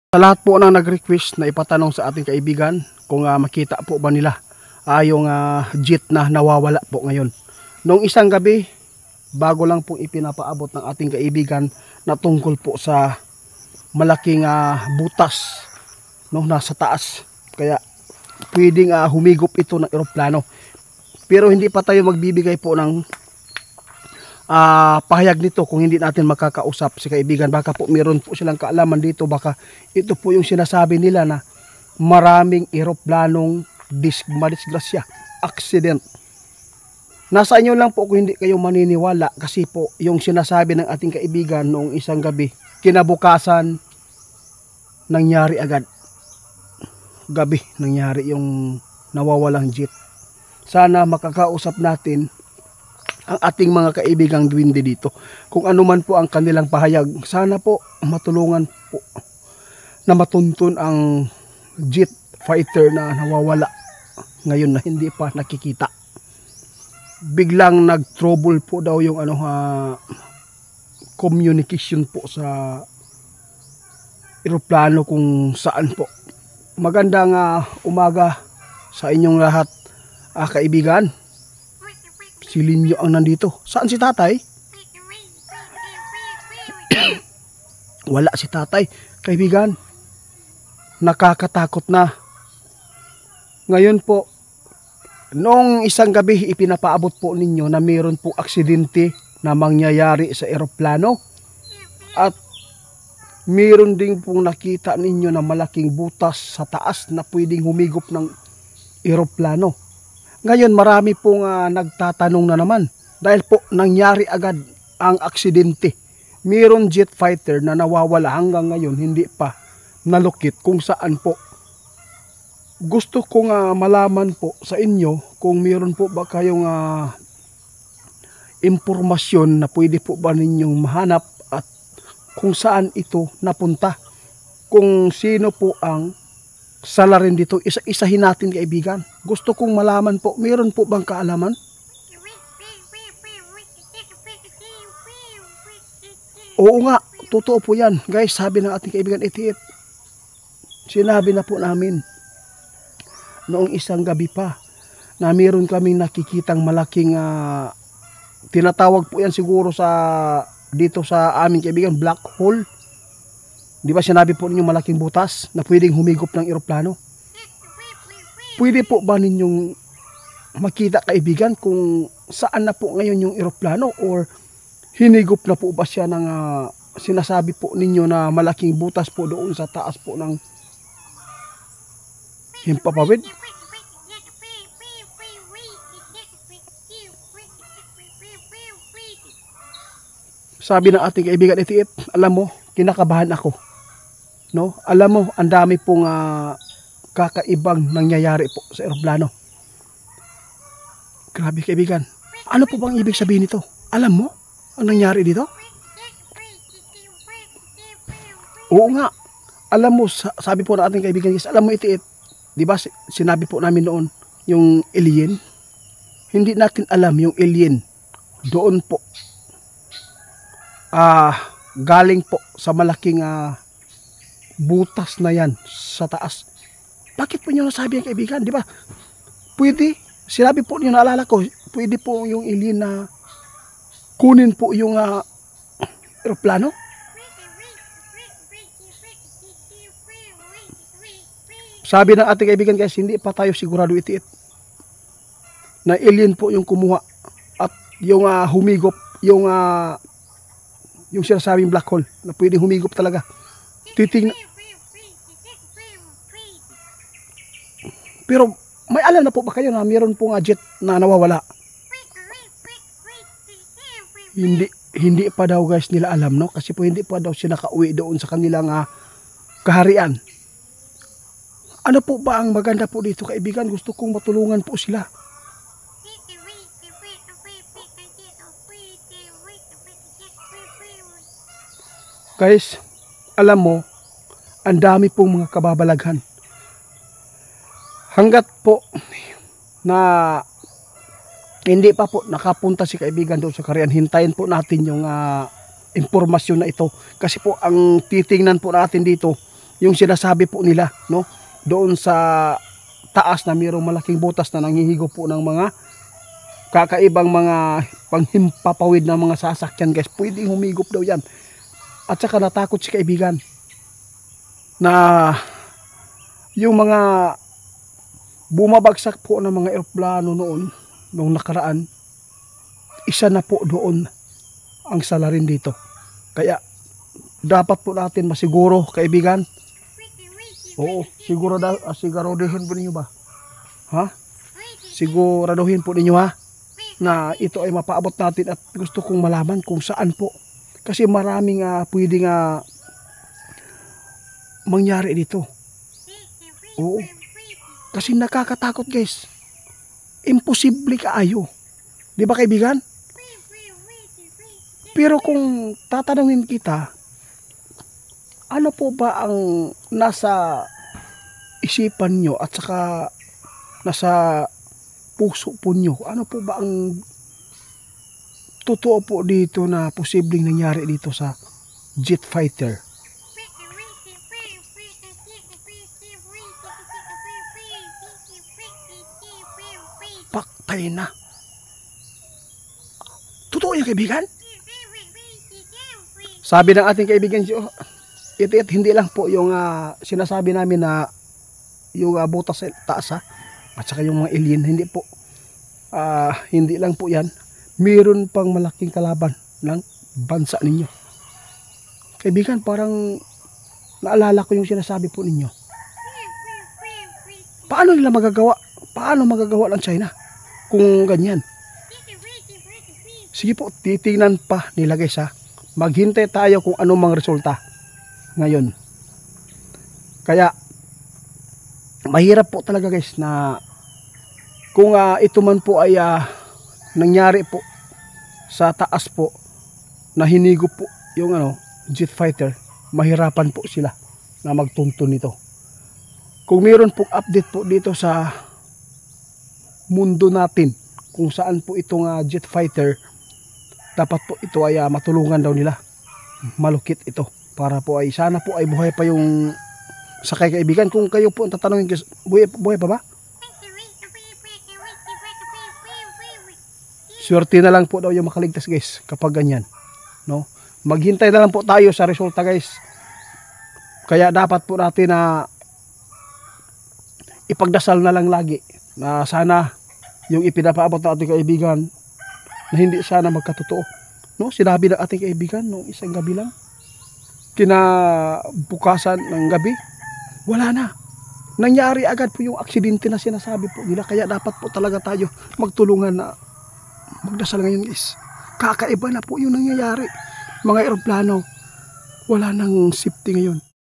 Sa lahat po na nag-request na ipatanong sa ating kaibigan kung makita po ba nila yung jet na nawawala po ngayon. Noong isang gabi, bago lang pong ipinapaabot ng ating kaibigan na tungkol po sa malaking butas nasa taas. Kaya pwedeng humigop ito ng eroplano. Pero hindi pa tayo magbibigay po ng pahayag nito kung hindi natin makakausap si kaibigan. Baka po meron po silang kaalaman dito, baka ito po yung sinasabi nila na maraming eroplanong madisgrasya, accident. Nasa inyo lang po kung hindi kayo maniniwala, kasi po yung sinasabi ng ating kaibigan noong isang gabi, kinabukasan nangyari agad. Gabi nangyari yung nawawalang jet. Sana makakausap natin ang ating mga kaibigang duwende dito. Kung ano man po ang kanilang pahayag, sana po matulungan po na matuntun ang jet fighter na nawawala ngayon na hindi pa nakikita. Biglang nag-trouble po daw yung communication po sa eroplano kung saan po. Magandang umaga sa inyong lahat, kaibigan. Si Linyo ang nandito. Saan si tatay? Wala si tatay. Kaibigan, nakakatakot na. Ngayon po, noong isang gabi ipinapaabot po ninyo na mayroon po aksidente na mangyayari sa eroplano. At mayroon din pong nakita ninyo na malaking butas sa taas na pwedeng humigop ng eroplano. Ngayon marami pong nagtatanong na naman dahil po nangyari agad ang aksidente. Mayroon jet fighter na nawawala hanggang ngayon hindi pa nalukit kung saan po. Gusto kong malaman po sa inyo kung mayroon po ba kayong impormasyon na pwede po ba ninyong mahanap at kung saan ito napunta. Kung sino po ang sala rin dito, isa-isahin natin kaibigan. Gusto kong malaman po, mayroon po bang kaalaman? Oo nga, totoo po yan. Guys, sabi ng ating kaibigan Itiit, sinabi na po namin noong isang gabi pa na mayroon kaming nakikitang malaking tinatawag po yan siguro dito sa aming kaibigan, black hole. Di ba sinabi po ninyo malaking butas na pwedeng humigop ng eroplano? Pwede po ba ninyong makita kaibigan kung saan na po ngayon yung eroplano, or hinigop na po ba siya ng sinasabi po ninyo na malaking butas po doon sa taas po ng himpapawid? Sabi ng ating kaibigan Itiit, alam mo, kinakabahan ako. No? Alam mo, ang dami pong kakaibang nangyayari po sa eroplano. Grabe kaibigan. Ano po bang ibig sabihin nito? Alam mo ang nangyari dito? Oo nga. Alam mo, sabi po ng ating kaibigan, alam mo Itiit, di ba sinabi po namin noon yung alien? Hindi natin alam yung alien. Doon po. Galing po sa malaking butas na yan sa taas. Bakit po nyo nasabi ang kaibigan? Di ba? Pwede, sinabi po nyo, naalala ko, pwede po yung alien na kunin po yung eroplano. Sabi ng ating kaibigan guys, hindi pa tayo sigurado Itiit na alien po yung kumuha at yung humigop, yung sinasabing black hole na pwede humigop talaga. Titingnan. Pero may alam na po ba kayo na mayroon pong jet na nawawala? Hindi pa daw guys nila alam, no? Kasi po hindi pa daw sila nakauwi doon sa kanilang kaharian. Ano po ba ang maganda po dito kaibigan? Gusto kong matulungan po sila. Guys, alam mo, ang dami pong mga kababalaghan. Hanggat po na hindi pa po nakapunta si kaibigan doon sa kaharian, hintayin po natin yung impormasyon na ito. Kasi po ang titingnan po natin dito yung sinasabi po nila, no? Doon sa taas na mayroong malaking butas na nangihigo po ng mga kakaibang mga panghimpapawid na mga sasakyan, guys. Pwedeng humigop daw yan. At saka natakot si kaibigan na yung mga bumabagsak po ng mga eroplano noon, nung nakaraan, isa na po doon ang salarin dito. Kaya dapat po natin masiguro, kaibigan. Oo, siguraduhin po ninyo ba? Ha? Siguraduhin po ninyo, ha? Na ito ay mapaabot natin, at gusto kong malaman kung saan po. Kasi maraming pwedeng mangyari dito. Oo. Kasi nakakatakot, guys. Imposible kaayo. Di ba, kaibigan? Pero kung tatanungin kita, ano po ba ang nasa isipan nyo at saka nasa puso po nyo? Ano po ba ang totoo po dito na posibleng nangyari dito sa jet fighter? Paktay na. Totoo yan, kaibigan? Sabi ng ating kaibigan, ito hindi lang po yung sinasabi namin na yung butas sa taas, ha? At saka yung mga alien, hindi po. Hindi lang po yan. Meron pang malaking kalaban ng bansa ninyo. Kaibigan, parang naalala ko yung sinasabi po ninyo. Paano nila magagawa? Paano magagawa ng China kung ganyan? Sige po, titingnan pa nila, guys, ha. Maghintay tayo kung ano mang resulta ngayon. Kaya mahirap po talaga, guys, na kung ito man po ay nangyari po sa taas po, na hinigo po yung jet fighter, mahirapan po sila na magtuntun nito. Kung mayroon po update po dito sa mundo natin kung saan po itong jet fighter, dapat po ito ay matulungan daw nila. Malukit ito para po ay sana po ay buhay pa yung sakay, kaibigan. Kung kayo po ang tatanungin, buhay pa ba? Swerte na lang po daw yung makaligtas, guys, kapag ganyan, no? Maghintay na lang po tayo sa resulta, guys. Kaya dapat po natin na ipagdasal na lang lagi na sana yung ipinapaabot ng ating kaibigan na hindi sana magkatotoo, no? Sinabi ng ating kaibigan nung isang gabi lang, kinabukasan ng gabi, wala na. Nangyari agad po yung aksidente na sinasabi po nila. Kaya dapat po talaga tayo magtulungan na magdasal ngayon, guys. Kakaiba na po yung nangyayari. Mga eroplano, wala nang safety ngayon.